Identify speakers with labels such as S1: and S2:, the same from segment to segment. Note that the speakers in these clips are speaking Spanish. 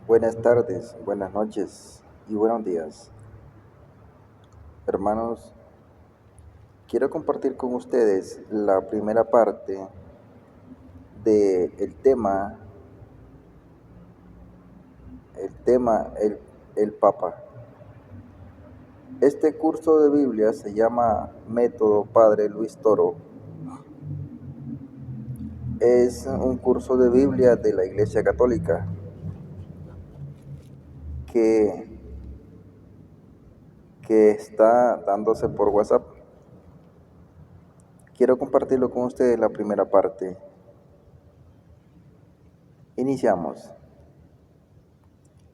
S1: Buenas tardes, buenas noches y buenos días. Hermanos, quiero compartir con ustedes la primera parte del tema, el Papa. Este curso de Biblia se llama Método Padre Luis Toro. Es un curso de Biblia de la Iglesia Católica que, que está dándose por WhatsApp. Quiero compartirlo con ustedes la primera parte. Iniciamos.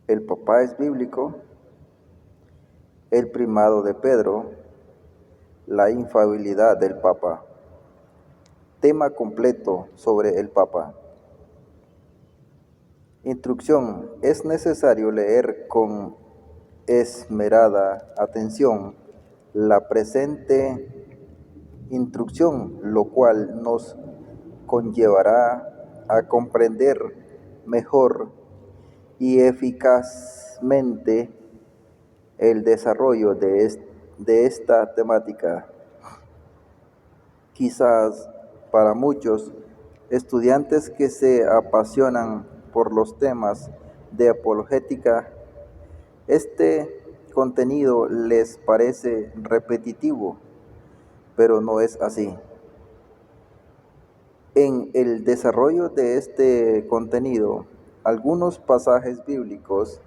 S1: El Papa es bíblico, el primado de Pedro, la infalibilidad del Papa. Tema completo sobre el Papa. Instrucción. Es necesario leer con esmerada atención la presente instrucción, lo cual nos conllevará a comprender mejor y eficazmente el desarrollo de esta temática. Quizás para muchos estudiantes que se apasionan por los temas de apologética, este contenido les parece repetitivo, pero no es así. En el desarrollo de este contenido, algunos pasajes bíblicos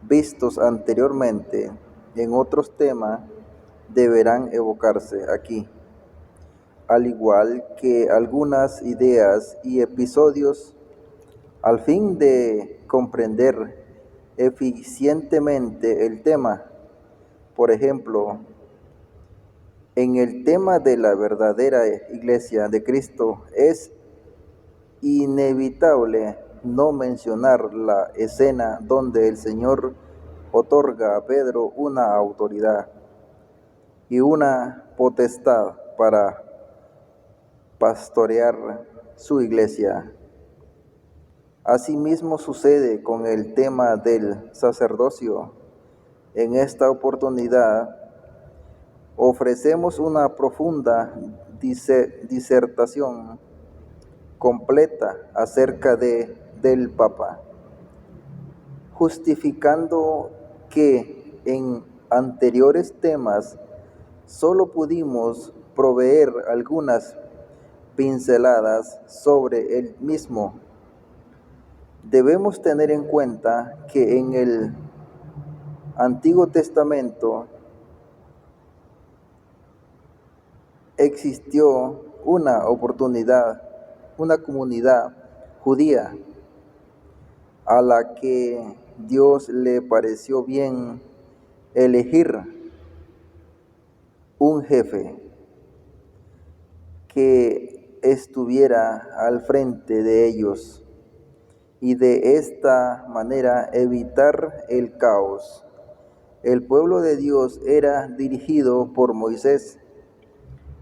S1: vistos anteriormente en otros temas deberán evocarse aquí, al igual que algunas ideas y episodios, al fin de comprender eficientemente el tema. Por ejemplo, en el tema de la verdadera Iglesia de Cristo es inevitable no mencionar la escena donde el Señor otorga a Pedro una autoridad y una potestad para pastorear su iglesia. Asimismo sucede con el tema del sacerdocio. En esta oportunidad ofrecemos una profunda disertación completa acerca del Papa, justificando que en anteriores temas solo pudimos proveer algunas pinceladas sobre el mismo. Debemos tener en cuenta que en el Antiguo Testamento existió una comunidad judía a la que Dios le pareció bien elegir un jefe que estuviera al frente de ellos y de esta manera evitar el caos. El pueblo de Dios era dirigido por Moisés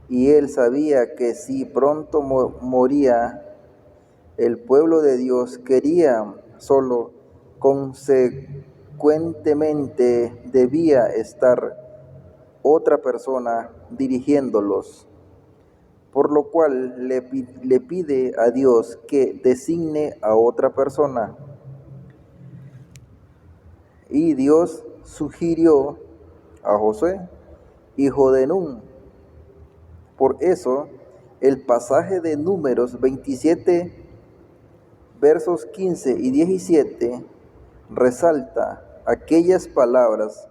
S1: y él sabía que si pronto moría, el pueblo de Dios quería solo, consecuentemente debía estar otra persona dirigiéndolos, por lo cual le pide a Dios que designe a otra persona. Y Dios sugirió a Josué, hijo de Nun. Por eso, el pasaje de Números 27, versos 15 y 17, resalta aquellas palabras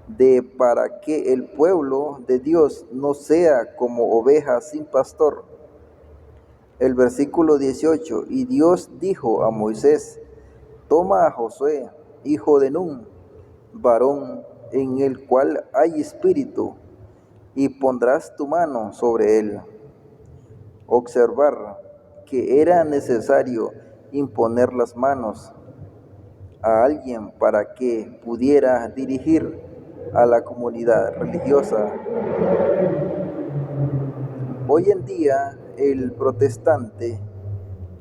S1: de para que el pueblo de Dios no sea como oveja sin pastor. El versículo 18, y Dios dijo a Moisés, toma a Josué, hijo de Nun, varón en el cual hay espíritu, y pondrás tu mano sobre él. Observar que era necesario imponer las manos a alguien para que pudiera dirigir a la comunidad religiosa. Hoy en día el protestante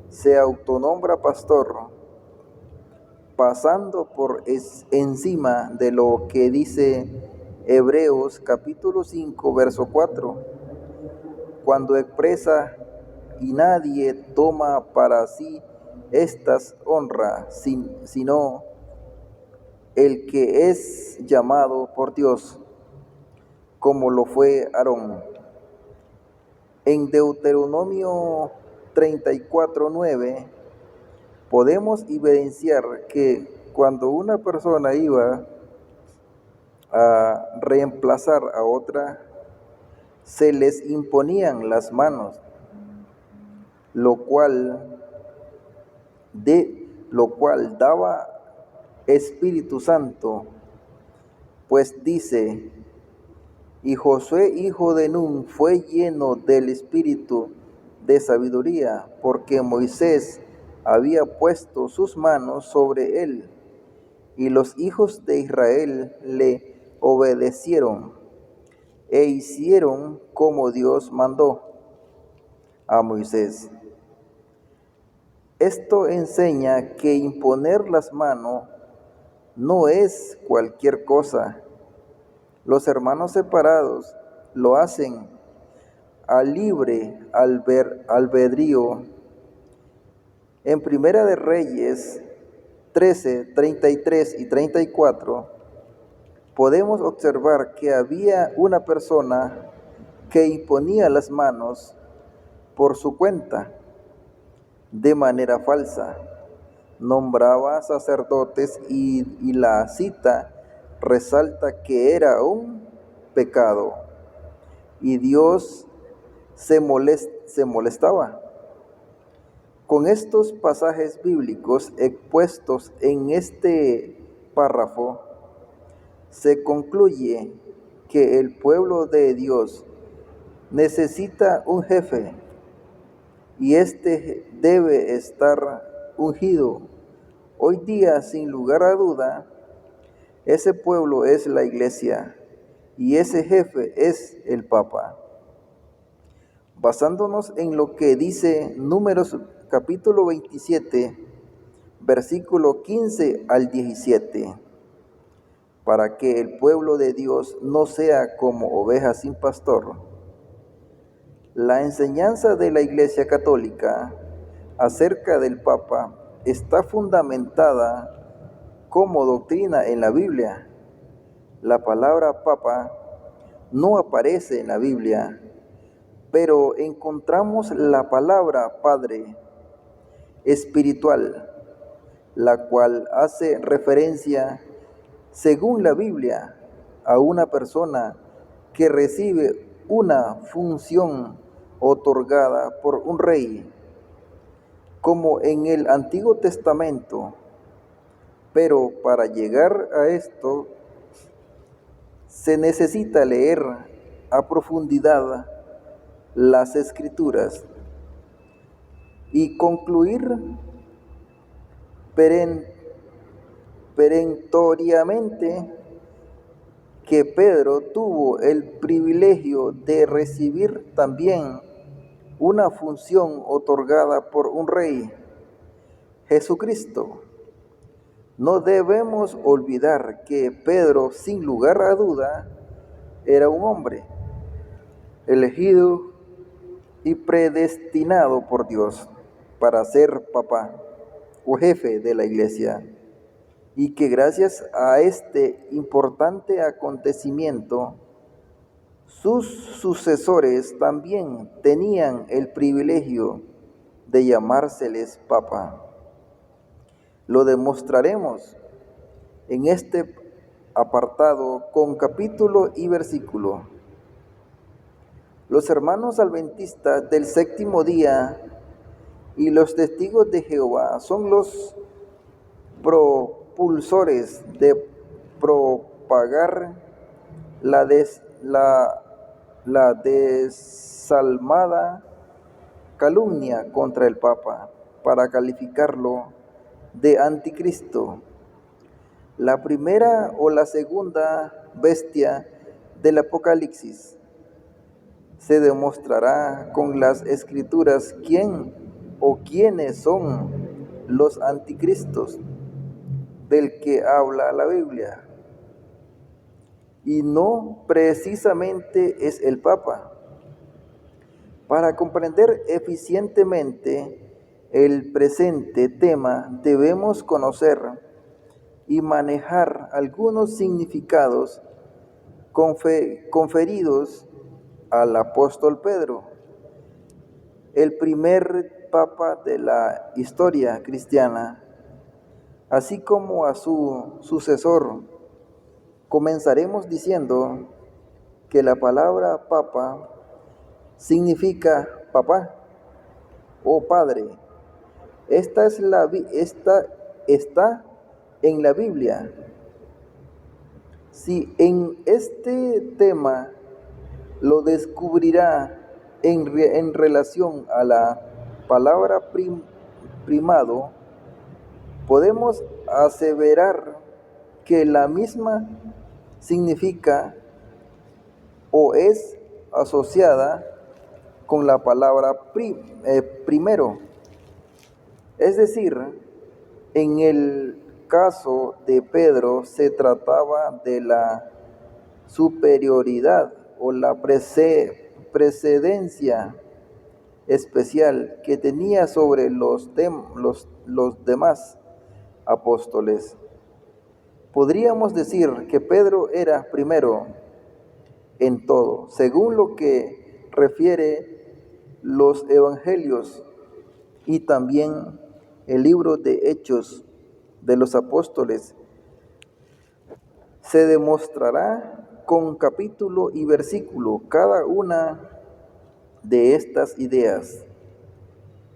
S1: se autonombra pastor pasando por encima de lo que dice Hebreos capítulo 5, verso 4, cuando expresa: y nadie toma para sí estas honras, sino el que es llamado por Dios, como lo fue Aarón. En Deuteronomio 34:9 podemos evidenciar que cuando una persona iba a reemplazar a otra, se les imponían las manos, lo cual daba Espíritu Santo, pues dice: y Josué hijo de Nun fue lleno del espíritu de sabiduría, porque Moisés había puesto sus manos sobre él, y los hijos de Israel le obedecieron e hicieron como Dios mandó a Moisés. Esto enseña que imponer las manos no es cualquier cosa. Los hermanos separados lo hacen a libre albedrío. En Primera de Reyes 13, 33 y 34 podemos observar que había una persona que imponía las manos por su cuenta de manera falsa. Nombraba sacerdotes y la cita resalta que era un pecado y Dios se molestaba. Con estos pasajes bíblicos expuestos en este párrafo, se concluye que el pueblo de Dios necesita un jefe y este debe estar ungido. Hoy día, sin lugar a duda, ese pueblo es la iglesia y ese jefe es el Papa. Basándonos en lo que dice Números capítulo 27, versículo 15 al 17, para que el pueblo de Dios no sea como ovejas sin pastor. La enseñanza de la Iglesia Católica acerca del Papa está fundamentada como doctrina en la Biblia. La palabra Papa no aparece en la Biblia, pero encontramos la palabra Padre espiritual, la cual hace referencia, según la Biblia, a una persona que recibe una función otorgada por un rey, como en el Antiguo Testamento. Pero para llegar a esto, se necesita leer a profundidad las Escrituras y concluir perentoriamente que Pedro tuvo el privilegio de recibir también una función otorgada por un rey, Jesucristo. No debemos olvidar que Pedro, sin lugar a duda, era un hombre elegido y predestinado por Dios para ser papá o jefe de la iglesia, y que gracias a este importante acontecimiento, sus sucesores también tenían el privilegio de llamárseles papa. Lo demostraremos en este apartado con capítulo y versículo. Los hermanos adventistas del séptimo día y los testigos de Jehová son los propulsores de propagar la desalmada calumnia contra el Papa para calificarlo de anticristo, la primera o la segunda bestia del Apocalipsis. Se demostrará con las Escrituras quién o quiénes son los anticristos. del que habla la Biblia. Y no precisamente es el Papa. Para comprender eficientemente el presente tema, debemos conocer y manejar algunos significados conferidos al apóstol Pedro, el primer papa de la historia cristiana, así como a su sucesor. Comenzaremos diciendo que la palabra papa significa papá o padre. Esta está en la Biblia. Si en este tema lo descubrirá en relación a la palabra primado, podemos aseverar que la misma significa o es asociada con la palabra primero. Es decir, en el caso de Pedro se trataba de la superioridad o la precedencia especial que tenía sobre los demás apóstoles. Podríamos decir que Pedro era primero en todo, según lo que refiere los evangelios y también el libro de Hechos de los Apóstoles. Se demostrará con capítulo y versículo cada una de estas ideas.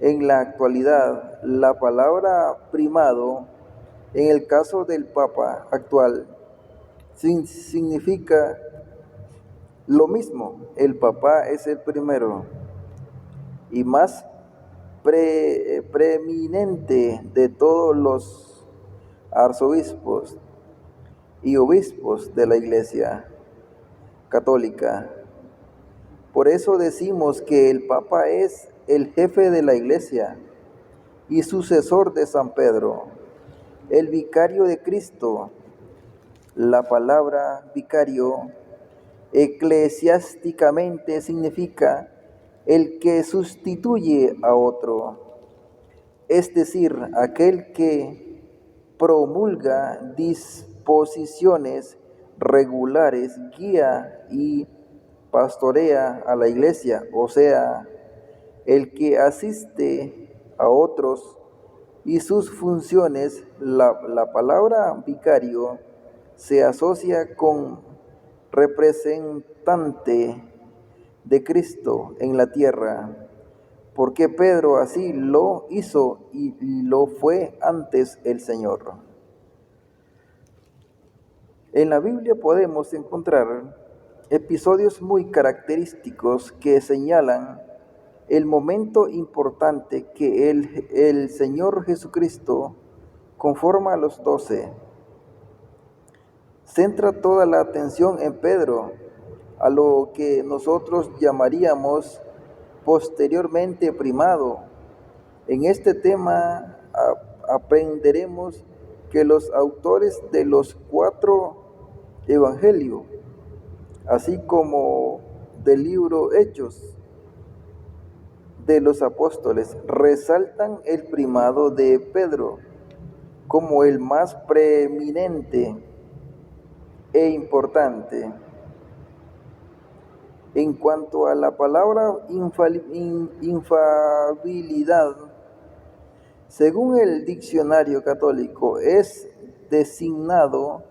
S1: En la actualidad, la palabra primado, en el caso del Papa actual, significa lo mismo. El Papa es el primero y más preeminente de todos los arzobispos y obispos de la Iglesia Católica. Por eso decimos que el Papa es el jefe de la Iglesia y sucesor de San Pedro, el vicario de Cristo. La palabra vicario eclesiásticamente significa el que sustituye a otro, es decir, aquel que promulga disposiciones regulares, guía y pastorea a la iglesia, o sea, el que asiste a otros y sus funciones. La palabra vicario se asocia con representante de Cristo en la tierra, porque Pedro así lo hizo y lo fue antes el Señor. En la Biblia podemos encontrar episodios muy característicos que señalan el momento importante que el Señor Jesucristo conforma a los 12. Centra toda la atención en Pedro, a lo que nosotros llamaríamos posteriormente primado. En este tema aprenderemos que los autores de los 4 evangelios, así como del libro Hechos de los Apóstoles, resaltan el primado de Pedro como el más preeminente e importante. En cuanto a la palabra infalibilidad, según el diccionario católico, es designado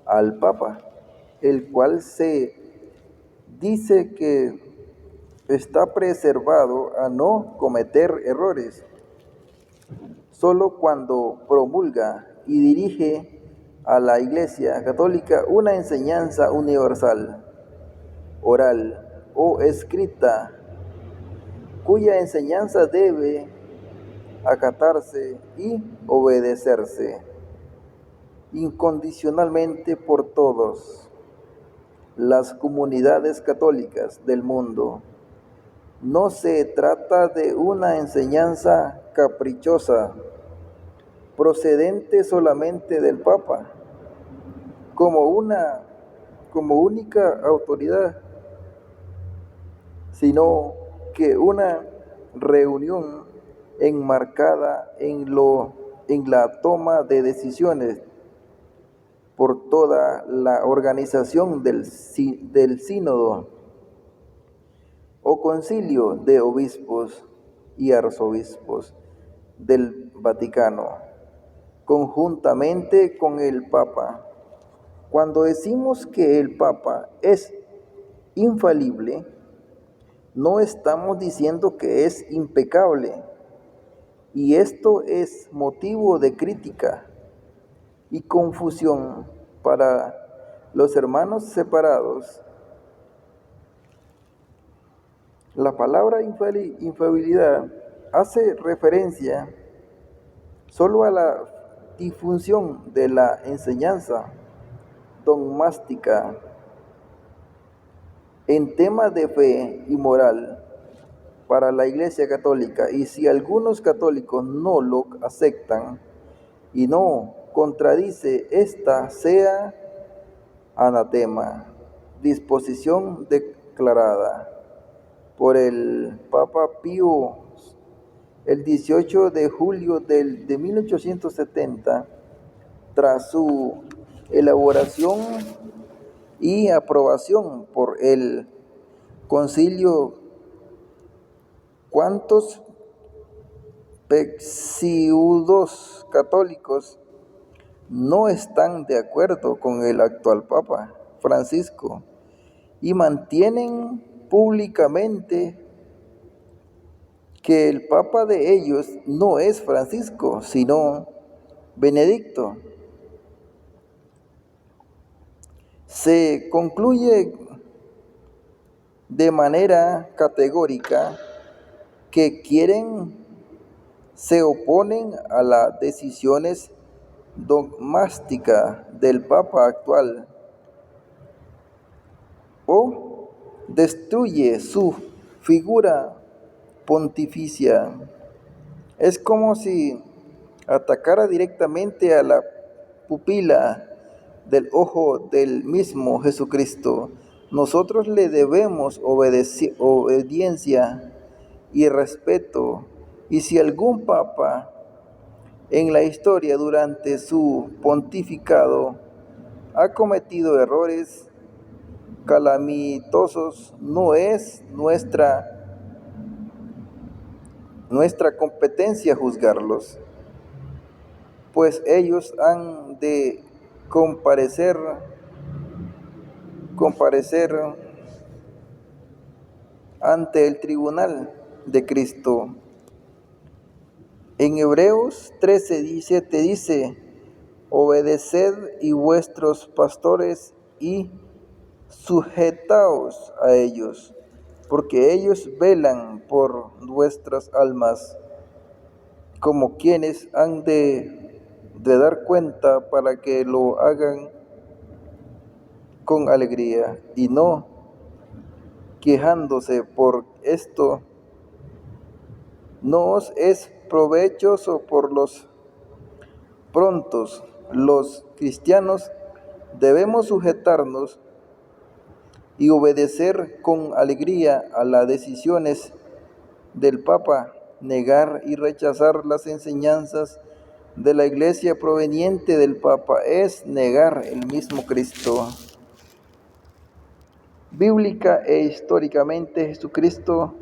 S1: al Papa, el cual se dice que está preservado a no cometer errores, solo cuando promulga y dirige a la Iglesia Católica una enseñanza universal, oral o escrita, cuya enseñanza debe acatarse y obedecerse incondicionalmente por todas las comunidades católicas del mundo. No se trata de una enseñanza caprichosa procedente solamente del Papa, como única autoridad, sino que una reunión enmarcada en la toma de decisiones por toda la organización del sínodo o concilio de obispos y arzobispos del Vaticano, conjuntamente con el Papa. Cuando decimos que el Papa es infalible, no estamos diciendo que es impecable, y esto es motivo de crítica y confusión para los hermanos separados. La palabra infalibilidad hace referencia solo a la difusión de la enseñanza dogmática en temas de fe y moral para la Iglesia Católica, y si algunos católicos no lo aceptan y no contradice esta, sea anatema, disposición declarada por el Papa Pío el 18 de julio de 1870, tras su elaboración y aprobación por el concilio. ¿Cuántos pseudos católicos no están de acuerdo con el actual Papa Francisco y mantienen públicamente que el Papa de ellos no es Francisco, sino Benedicto? Se concluye de manera categórica que se oponen a las decisiones dogmáticas del Papa actual o destruye su figura pontificia. Es como si atacara directamente a la pupila del ojo del mismo Jesucristo. Nosotros le debemos obediencia y respeto, y si algún papa en la historia durante su pontificado ha cometido errores calamitosos, no es nuestra competencia juzgarlos, pues ellos han de comparecer ante el tribunal de Cristo. En Hebreos 13:17 dice: obedeced y vuestros pastores y sujetaos a ellos, porque ellos velan por vuestras almas, como quienes han de dar cuenta, para que lo hagan con alegría y no quejándose. Por esto no os es provechoso por los prontos. Los cristianos debemos sujetarnos y obedecer con alegría a las decisiones del Papa. Negar y rechazar las enseñanzas de la Iglesia proveniente del Papa es negar el mismo Cristo. Bíblica e históricamente, Jesucristo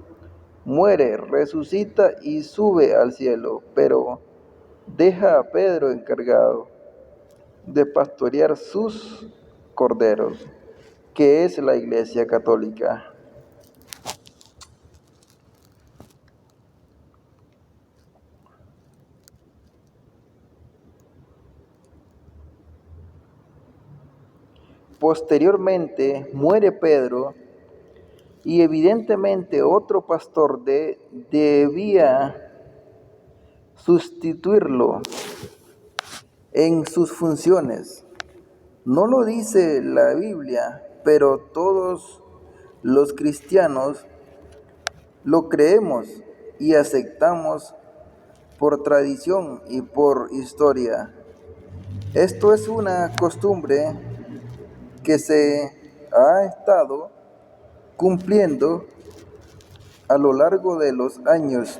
S1: muere, resucita y sube al cielo, pero deja a Pedro encargado de pastorear sus corderos, que es la Iglesia Católica. Posteriormente muere Pedro, y evidentemente otro pastor debía sustituirlo en sus funciones. No lo dice la Biblia, pero todos los cristianos lo creemos y aceptamos por tradición y por historia. Esto es una costumbre que se ha estado cumpliendo a lo largo de los años,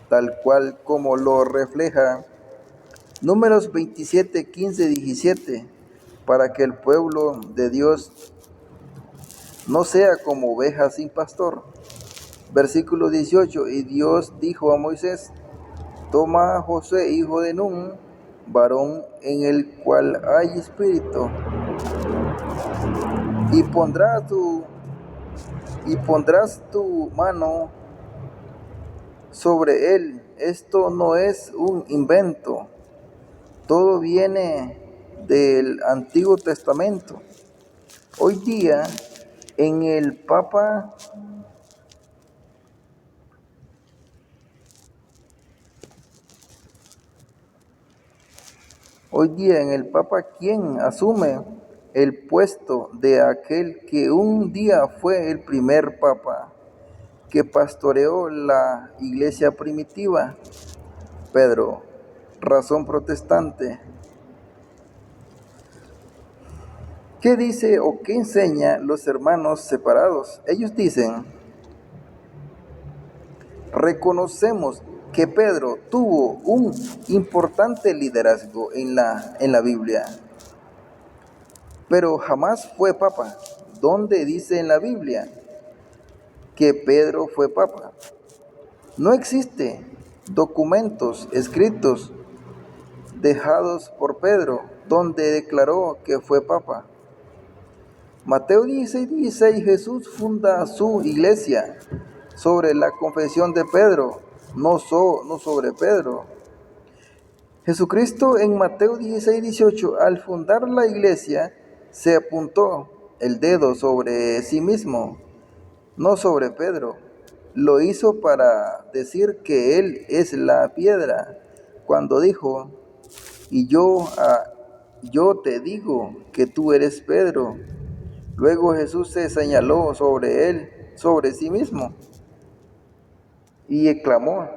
S1: tal cual como lo refleja Números 27, 15, 17, para que el pueblo de Dios no sea como oveja sin pastor. Versículo 18, y Dios dijo a Moisés: toma a Josué, hijo de Nun, varón en el cual hay espíritu, y pondrás tu mano sobre él. Esto no es un invento, todo viene del Antiguo Testamento. Hoy día en el Papa quien asume el puesto de aquel que un día fue el primer Papa que pastoreó la iglesia primitiva, Pedro. Razón protestante. ¿Qué dice o qué enseña los hermanos separados? Ellos dicen: reconocemos que Pedro tuvo un importante liderazgo en la Biblia, pero jamás fue papa. ¿Dónde dice en la Biblia que Pedro fue papa? No existe documentos escritos dejados por Pedro donde declaró que fue papa. Mateo 16, 16, Jesús funda su iglesia sobre la confesión de Pedro, no sobre Pedro. Jesucristo en Mateo 16, 18, al fundar la iglesia, se apuntó el dedo sobre sí mismo, no sobre Pedro. Lo hizo para decir que él es la piedra, cuando dijo: y yo te digo que tú eres Pedro. Luego Jesús se señaló sobre él, sobre sí mismo, y exclamó: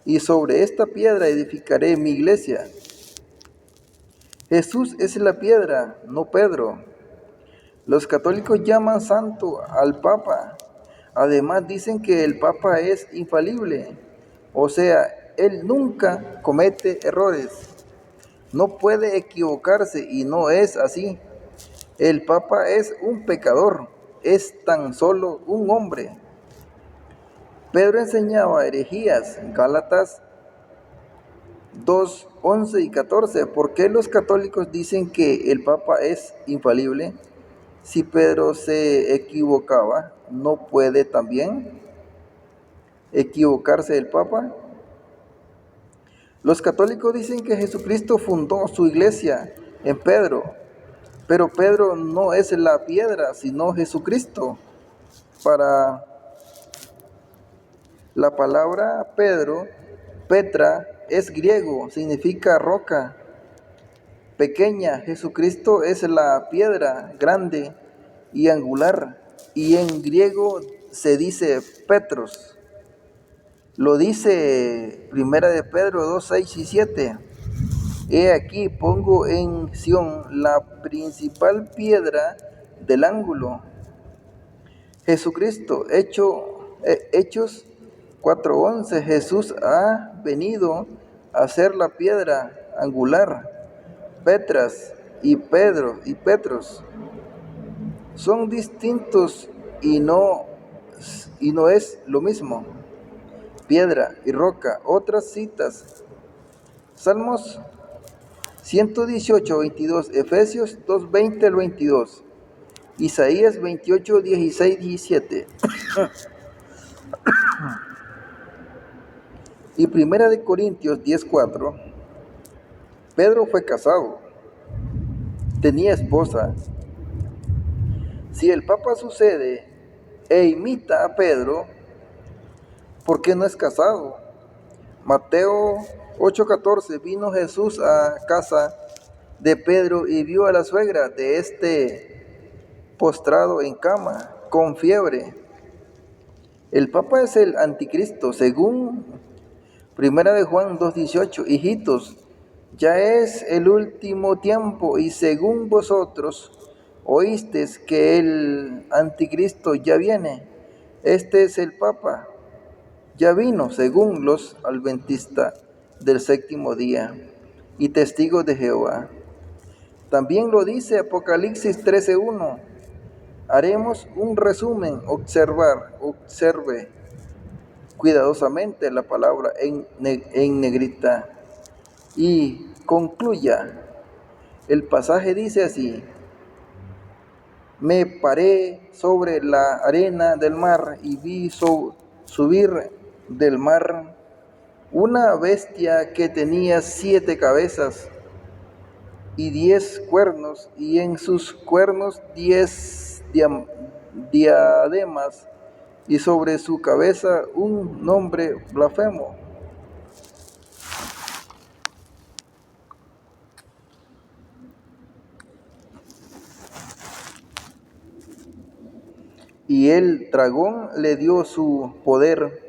S1: y sobre esta piedra edificaré mi iglesia. Jesús es la piedra, no Pedro. Los católicos llaman santo al Papa. Además dicen que el Papa es infalible, o sea, él nunca comete errores, no puede equivocarse, y no es así. El Papa es un pecador, es tan solo un hombre. Pedro enseñaba herejías, Gálatas 2, 11 y 14. ¿Por qué los católicos dicen que el Papa es infalible? Si Pedro se equivocaba, ¿no puede también equivocarse el Papa? Los católicos dicen que Jesucristo fundó su iglesia en Pedro, pero Pedro no es la piedra, sino Jesucristo. Para la palabra Pedro, Petra, es griego, significa roca pequeña. Jesucristo es la piedra grande y angular, y en griego se dice Petros. Lo dice Primera de Pedro 2, 6 y 7. He aquí pongo en Sión la principal piedra del ángulo. Jesucristo, Hechos 4:11, Jesús ha venido a ser la piedra angular. Petras y Petros son distintos y no es lo mismo. Piedra y roca. Otras citas: Salmos 118, 22, Efesios 2, 20 al 22, Isaías 28, 16, 17. Y Primera de Corintios 10, 4. Pedro fue casado, tenía esposa. Si el Papa sucede e imita a Pedro, ¿por qué no es casado? Mateo 8:14, vino Jesús a casa de Pedro y vio a la suegra de este postrado en cama, con fiebre. El Papa es el anticristo, según Primera de Juan 2:18, hijitos, ya es el último tiempo y según vosotros oísteis que el anticristo ya viene. Este es el Papa, ya vino según los adventistas del séptimo día y testigos de Jehová. También lo dice Apocalipsis 13:1. Haremos un resumen, observe cuidadosamente la palabra en negrita y concluya. El pasaje dice así: me paré sobre la arena del mar y vi subir del mar una bestia que tenía 7 cabezas y 10 cuernos, y en sus cuernos 10 diademas, y sobre su cabeza un nombre blasfemo. Y el dragón le dio su poder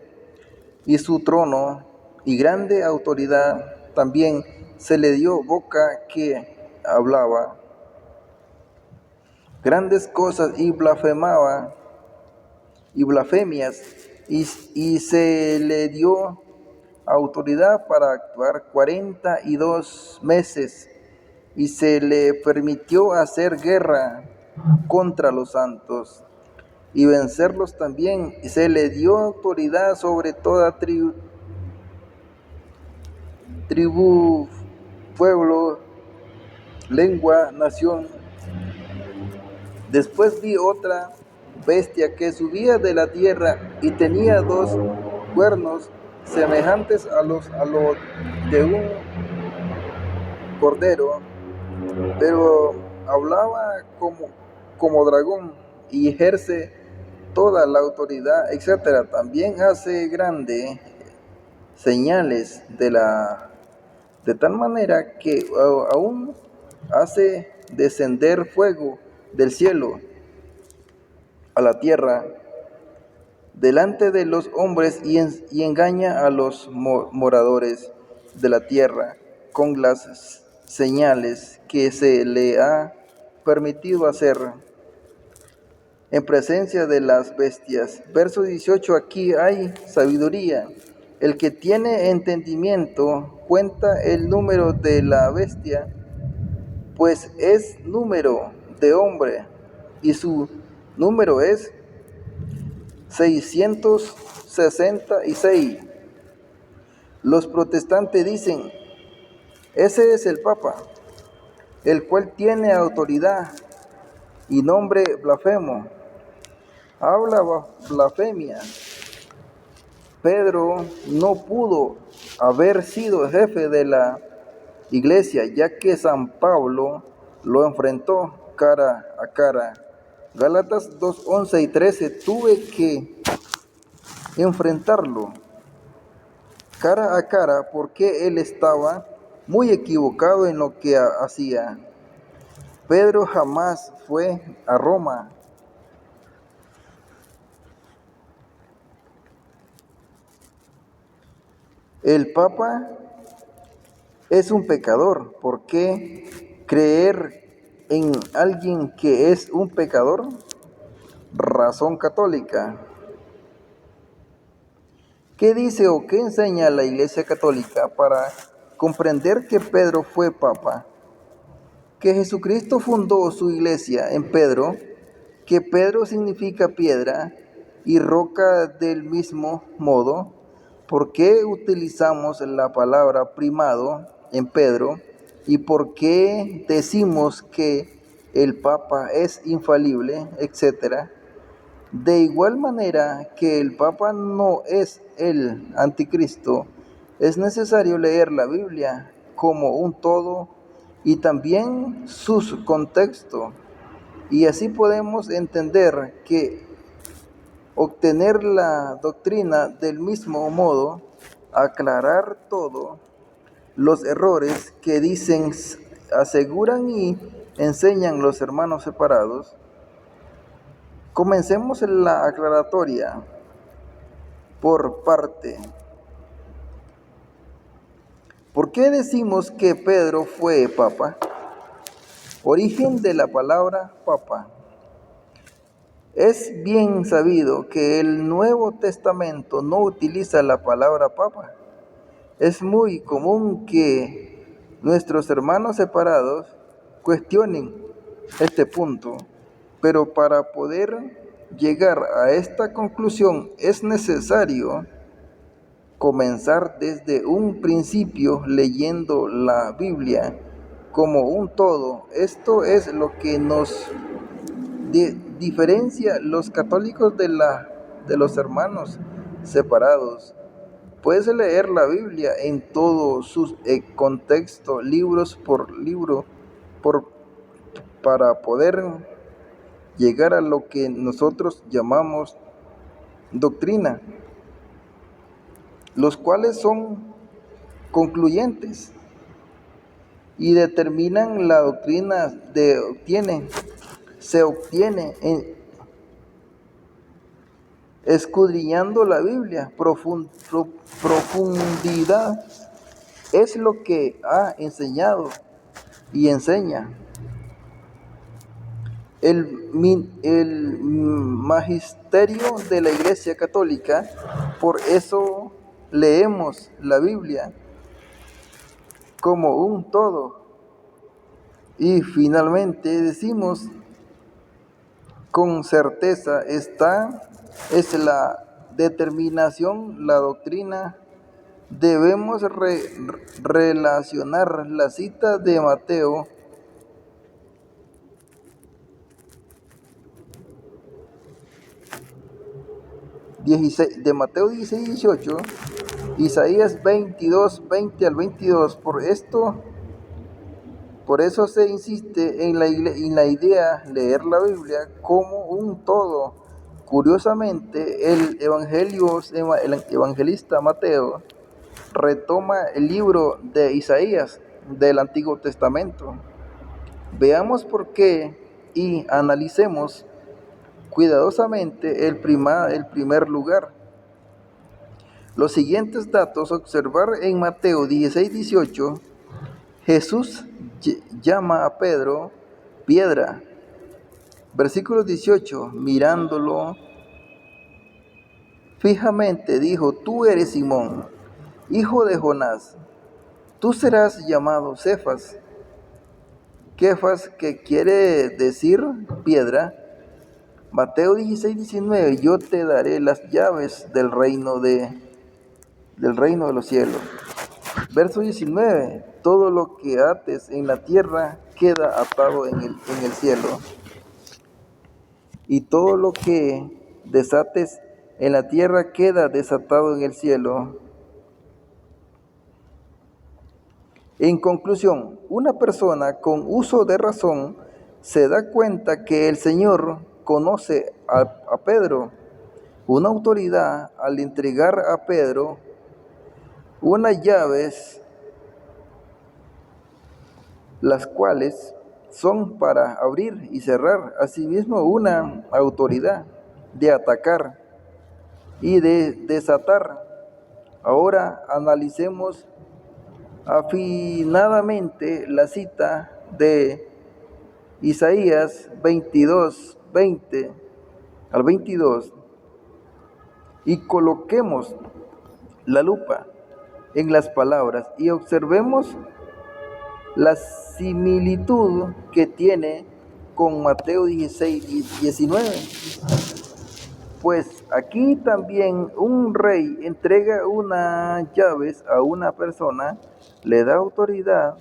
S1: y su trono y grande autoridad. También se le dio boca que hablaba grandes cosas y blasfemaba y blasfemias, y se le dio autoridad para actuar 42 meses, y se le permitió hacer guerra contra los santos y vencerlos también, y se le dio autoridad sobre toda tribu, pueblo, lengua, nación. Después vi otra bestia que subía de la tierra y tenía 2 cuernos semejantes a los de un cordero, pero hablaba como dragón y ejerce toda la autoridad, etc. También hace grandes señales de tal manera que aún hace descender fuego del cielo a la tierra delante de los hombres, y engaña a los moradores de la tierra con las señales que se le ha permitido hacer en presencia de las bestias. Verso 18, aquí hay sabiduría. El que tiene entendimiento cuenta el número de la bestia, pues es número de hombre, y su número es 666. Los protestantes dicen: ese es el Papa, el cual tiene autoridad y nombre blasfemo. Habla blasfemia. Pedro no pudo haber sido jefe de la iglesia, ya que San Pablo lo enfrentó cara a cara. Gálatas 2:11 y 13, tuve que enfrentarlo cara a cara porque él estaba muy equivocado en lo que hacía. Pedro jamás fue a Roma. El Papa es un pecador. ¿Por qué creer en alguien que es un pecador? Razón católica. ¿Qué dice o qué enseña la Iglesia Católica para comprender que Pedro fue Papa? Que Jesucristo fundó su iglesia en Pedro, que Pedro significa piedra y roca del mismo modo. ¿Por qué utilizamos la palabra primado en Pedro? ¿Y por qué decimos que el Papa es infalible, etcétera? De igual manera que el Papa no es el anticristo, es necesario leer la Biblia como un todo y también sus contextos, y así podemos entender que obtener la doctrina del mismo modo, aclarar todos los errores que dicen, aseguran y enseñan los hermanos separados. Comencemos la aclaratoria por parte. ¿Por qué decimos que Pedro fue papa? Origen de la palabra papa. Es bien sabido que el Nuevo Testamento no utiliza la palabra papa. Es muy común que nuestros hermanos separados cuestionen este punto, pero para poder llegar a esta conclusión es necesario comenzar desde un principio leyendo la Biblia como un todo. Esto es lo que nos diferencia los católicos de los hermanos separados. Puedes leer la Biblia en todo su contexto, libros por libro, por, para poder llegar a lo que nosotros llamamos doctrina, los cuales son concluyentes y determinan la doctrina se obtiene escudriñando la Biblia. Profundidad es lo que ha enseñado y enseña el magisterio de la Iglesia Católica. Por eso leemos la Biblia como un todo. Y finalmente decimos con certeza, esta es la determinación, la doctrina. Debemos relacionar la cita de Mateo 16, 18, Isaías 22, 20 al 22. Por eso se insiste en la idea leer la Biblia como un todo. Curiosamente, el evangelista Mateo retoma el libro de Isaías del Antiguo Testamento. Veamos por qué y analicemos cuidadosamente el primer lugar. Los siguientes datos observar en Mateo 16, 18. Jesús llama a Pedro piedra. Versículo 18, mirándolo fijamente, dijo: Tú eres Simón, hijo de Jonás, tú serás llamado Cefas. Kefas, que quiere decir piedra. Mateo 16, 19, yo te daré las llaves del reino de los cielos. Verso 19, todo lo que ates en la tierra queda atado en el cielo, y todo lo que desates en la tierra queda desatado en el cielo. En conclusión, una persona con uso de razón se da cuenta que el Señor conoce a Pedro, una autoridad, al entregar a Pedro unas llaves, las cuales son para abrir y cerrar, asimismo una autoridad de atacar y de desatar. Ahora analicemos afinadamente la cita de Isaías 22, 20 al 22 y coloquemos la lupa en las palabras y observemos la similitud que tiene con Mateo 16, 19. Pues aquí también un rey entrega unas llaves a una persona, le da autoridad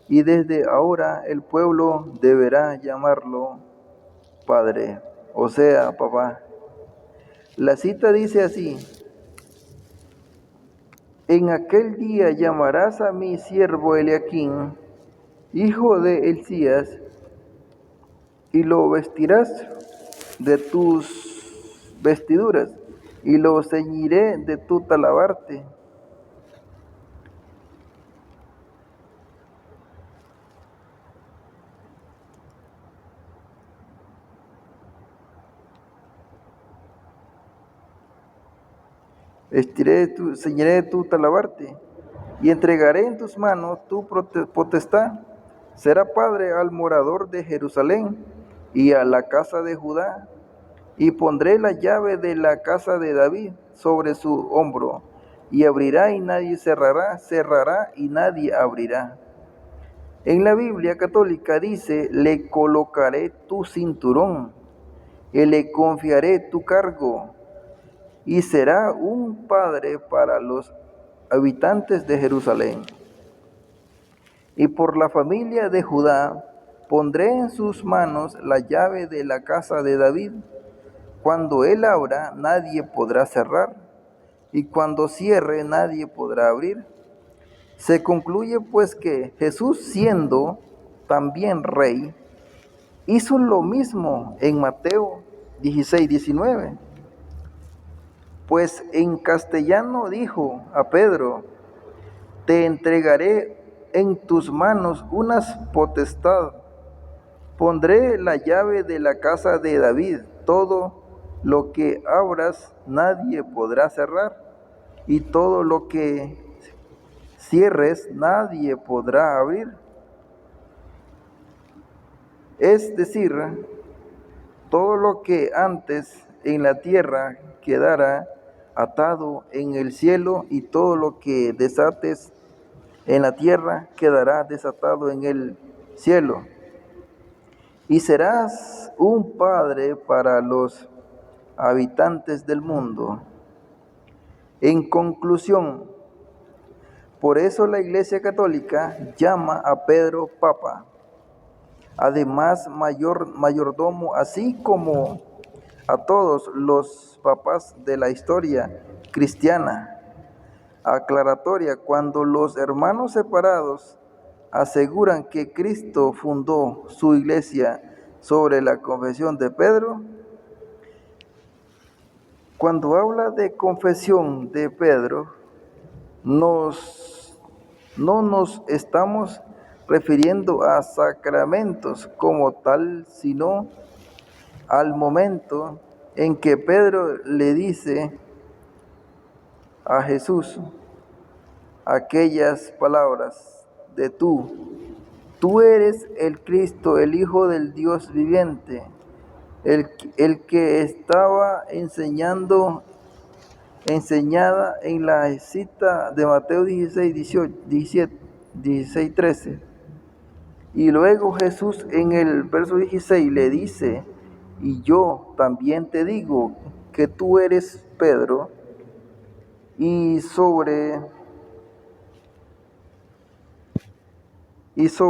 S1: y desde ahora el pueblo deberá llamarlo padre, o sea, papá. La cita dice así: en aquel día llamarás a mi siervo Eliaquín, hijo de Hilcías, y lo vestirás de tus vestiduras, y lo ceñiré de tu talabarte. Ceñiré de tu talabarte, y entregaré en tus manos tu potestad. Será padre al morador de Jerusalén y a la casa de Judá, y pondré la llave de la casa de David sobre su hombro, y abrirá y nadie cerrará, cerrará y nadie abrirá. En la Biblia católica dice, le colocaré tu cinturón, y le confiaré tu cargo, y será un padre para los habitantes de Jerusalén. Y por la familia de Judá pondré en sus manos la llave de la casa de David. Cuando él abra, nadie podrá cerrar, y cuando cierre, nadie podrá abrir. Se concluye pues que Jesús, siendo también rey, hizo lo mismo en Mateo 16:19. Pues en castellano dijo a Pedro, te entregaré en tus manos unas potestad, pondré la llave de la casa de David, todo lo que abras nadie podrá cerrar, y todo lo que cierres nadie podrá abrir. Es decir, todo lo que antes en la tierra quedara atado en el cielo, y todo lo que desates en la tierra quedará desatado en el cielo. Y serás un padre para los habitantes del mundo. En conclusión, por eso la Iglesia Católica llama a Pedro Papa, además mayordomo, así como a todos los papas de la historia cristiana. Aclaratoria: cuando los hermanos separados aseguran que Cristo fundó su iglesia sobre la confesión de Pedro, cuando habla de confesión de Pedro, no nos estamos refiriendo a sacramentos como tal, sino al momento en que Pedro le dice a Jesús aquellas palabras de tú eres el Cristo, el Hijo del Dios viviente, el que estaba enseñada en la cita de Mateo 16, 13. Y luego Jesús en el verso 16 le dice, y yo también te digo que tú eres Pedro, y sobre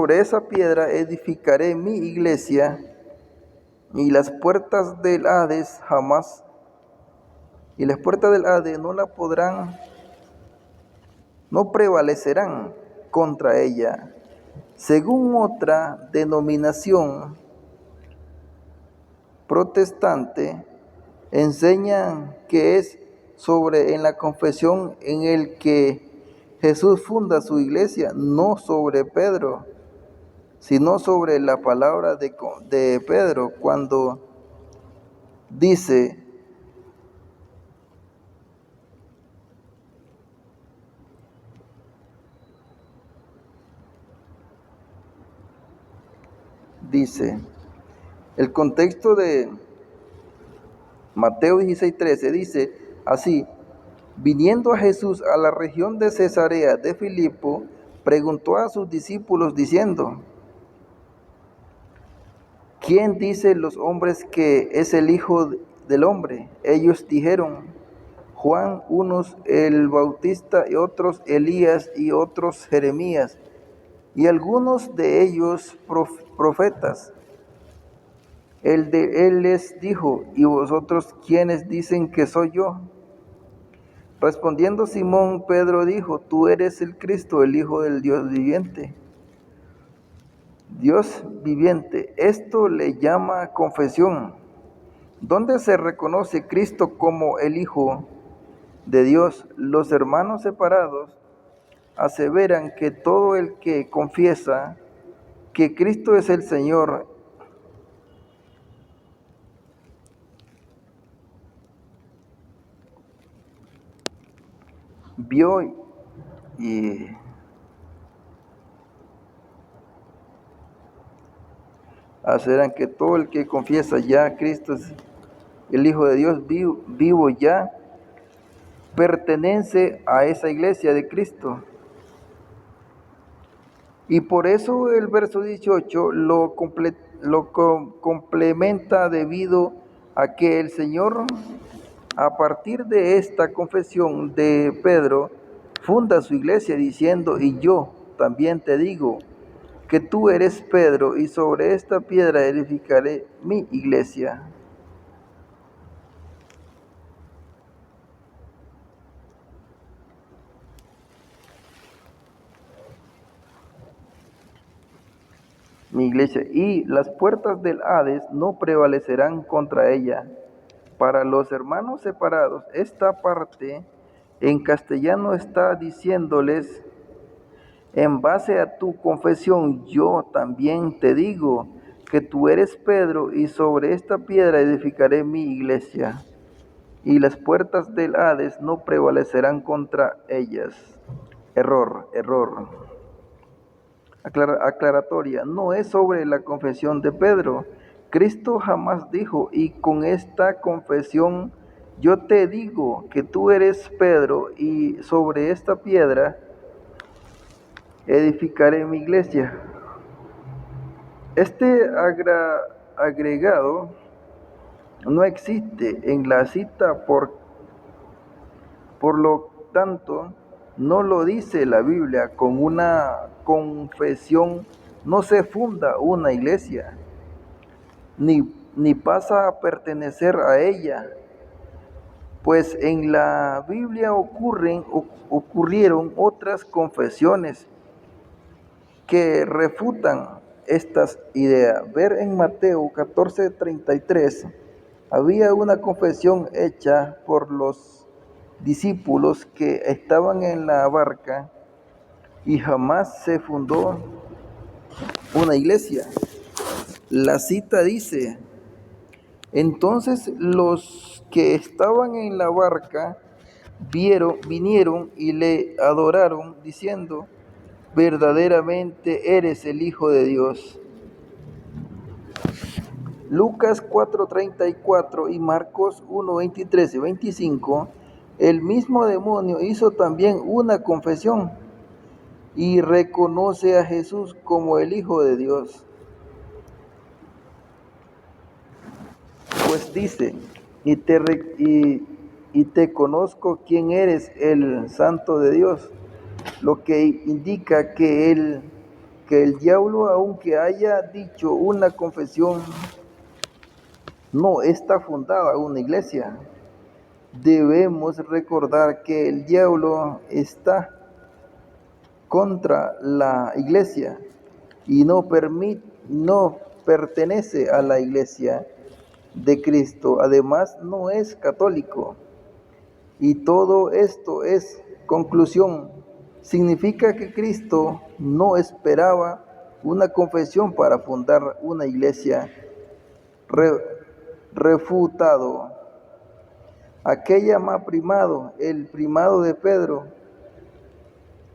S1: esa piedra edificaré mi iglesia, y las puertas del Hades no prevalecerán contra ella. Según otra denominación protestante, enseñan que es en la confesión en el que Jesús funda su iglesia, no sobre Pedro, sino sobre la palabra de Pedro, cuando dice, el contexto de Mateo 16:13 dice así: viniendo a Jesús a la región de Cesarea de Filipo, preguntó a sus discípulos diciendo, ¿quién dicen los hombres que es el Hijo del Hombre? Ellos dijeron, Juan, unos el Bautista, y otros Elías, y otros Jeremías, y algunos de ellos profetas. Él les dijo, ¿y vosotros quiénes dicen que soy yo? Respondiendo Simón Pedro dijo, tú eres el Cristo, el Hijo del Dios viviente. Dios viviente, esto le llama confesión, donde se reconoce Cristo como el Hijo de Dios. Los hermanos separados aseveran que todo el que confiesa que Cristo es el Señor vio y aseguran que todo el que confiesa ya a Cristo es el Hijo de Dios vivo ya, pertenece a esa iglesia de Cristo. Y por eso el verso 18 lo complementa debido a que el Señor, a partir de esta confesión de Pedro, funda su iglesia diciendo: y yo también te digo que tú eres Pedro, y sobre esta piedra edificaré mi iglesia. Mi iglesia, y las puertas del Hades no prevalecerán contra ella. Para los hermanos separados, esta parte en castellano está diciéndoles: en base a tu confesión, yo también te digo que tú eres Pedro, y sobre esta piedra edificaré mi iglesia, y las puertas del Hades no prevalecerán contra ellas. Error. Aclaratoria, no es sobre la confesión de Pedro. Cristo jamás dijo: y con esta confesión yo te digo que tú eres Pedro, y sobre esta piedra edificaré mi iglesia. Este agregado no existe en la cita, por lo tanto, no lo dice la Biblia. Con una confesión no se funda una iglesia, ni pasa a pertenecer a ella, pues en la Biblia ocurrieron otras confesiones que refutan estas ideas. Ver en Mateo 14:33, había una confesión hecha por los discípulos que estaban en la barca, y jamás se fundó una iglesia. La cita dice: entonces los que estaban en la barca vinieron y le adoraron, diciendo: verdaderamente eres el Hijo de Dios. Lucas 4:34 y Marcos 1:23 y 25, el mismo demonio hizo también una confesión y reconoce a Jesús como el Hijo de Dios. Pues dice: y te conozco quién eres, el Santo de Dios. Lo que indica que el diablo, aunque haya dicho una confesión, no está fundada una iglesia. Debemos recordar que el diablo está contra la iglesia y no pertenece a la iglesia de Cristo. Además, no es católico. Y todo esto es conclusión. Significa que Cristo no esperaba una confesión para fundar una iglesia. Refutado. Aquella llama primado, el primado de Pedro.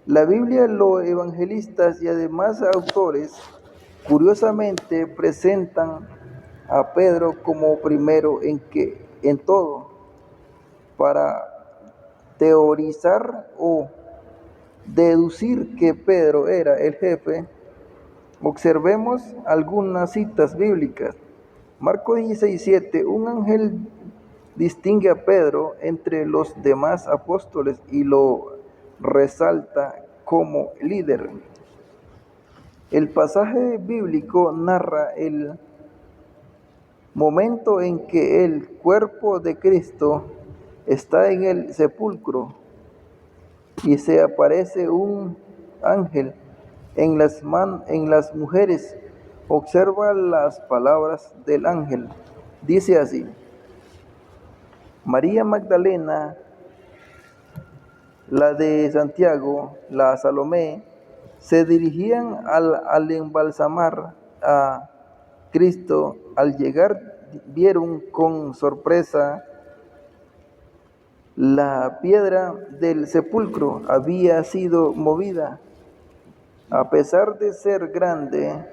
S1: La Biblia, los evangelistas y además autores, curiosamente presentan a Pedro como primero en todo. Para teorizar o deducir que Pedro era el jefe, observemos algunas citas bíblicas. Marcos 16:7, un ángel distingue a Pedro entre los demás apóstoles y lo resalta como líder. El pasaje bíblico narra el momento en que el cuerpo de Cristo está en el sepulcro y se aparece un ángel en las mujeres. Observa las palabras del ángel. Dice así: María Magdalena, la de Santiago, la Salomé, se dirigían al embalsamar a Cristo. Al llegar, vieron con sorpresa La piedra del sepulcro había sido movida. A pesar de ser grande,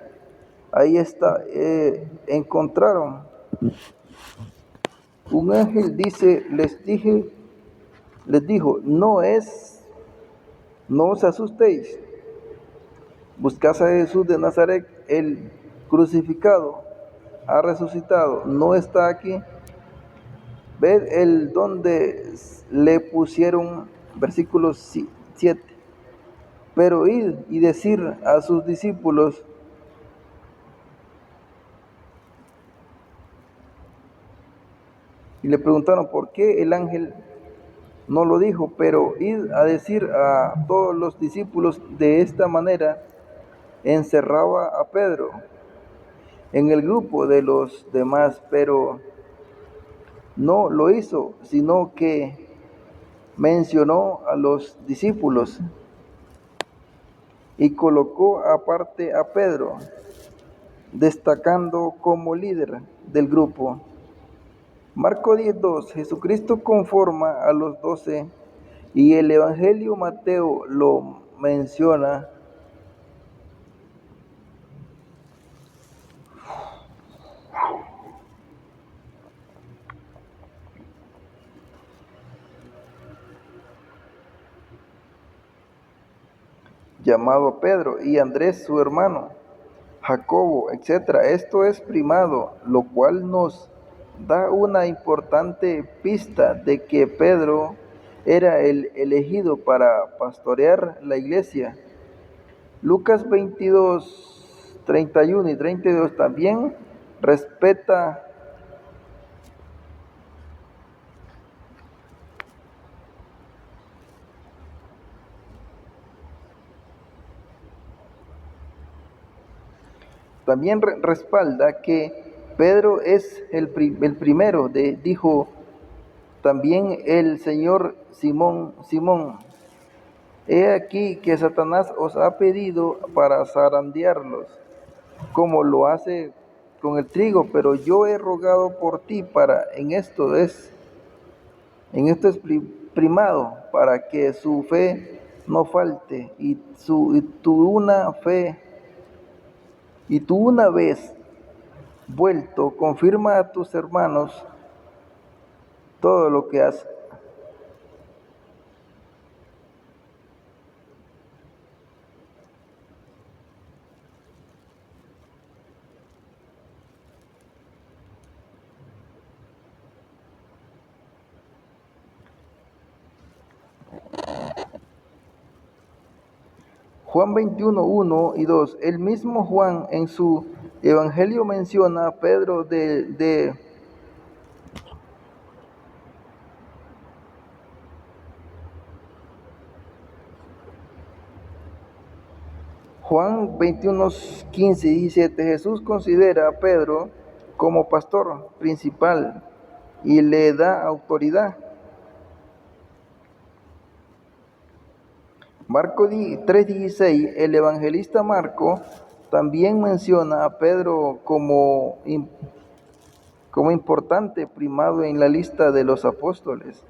S1: ahí está, encontraron un ángel, dice, les dijo, no os asustéis, buscad a Jesús de Nazaret, el crucificado, ha resucitado, no está aquí. Ved el donde le pusieron, versículo 7. Pero id y decir a sus discípulos, y le preguntaron por qué el ángel no lo dijo, pero id a decir a todos los discípulos de esta manera, encerraba a Pedro en el grupo de los demás, pero no lo hizo, sino que mencionó a los discípulos y colocó aparte a Pedro, destacando como líder del grupo. Marco 10:2, Jesucristo conforma a los 12 y el Evangelio Mateo lo menciona. Llamado Pedro y Andrés su hermano, Jacobo, etc. Esto es primado, lo cual nos da una importante pista de que Pedro era el elegido para pastorear la iglesia. Lucas 22, 31 y 32 también respeta respalda que Pedro es el primero, dijo también el Señor Simón, he aquí que Satanás os ha pedido para zarandearlos, como lo hace con el trigo, pero yo he rogado por ti en esto es primado, para que su fe no falte, y tú una vez vuelto, confirma a tus hermanos todo lo que has. Juan 21, 1 y 2. El mismo Juan en su Evangelio menciona a Pedro Juan 21, 15 y 17. Jesús considera a Pedro como pastor principal y le da autoridad. Marco 3:16, el evangelista Marco también menciona a Pedro como importante primado en la lista de los apóstoles.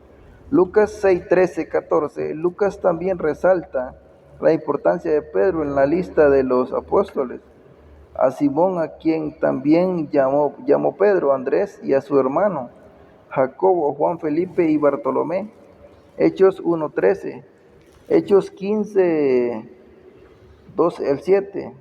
S1: Lucas 6, 13, 14, Lucas también resalta la importancia de Pedro en la lista de los apóstoles. A Simón, a quien también llamó Pedro, Andrés y a su hermano, Jacobo, Juan, Felipe y Bartolomé. Hechos 1:13. Hechos 15, 12 al 7.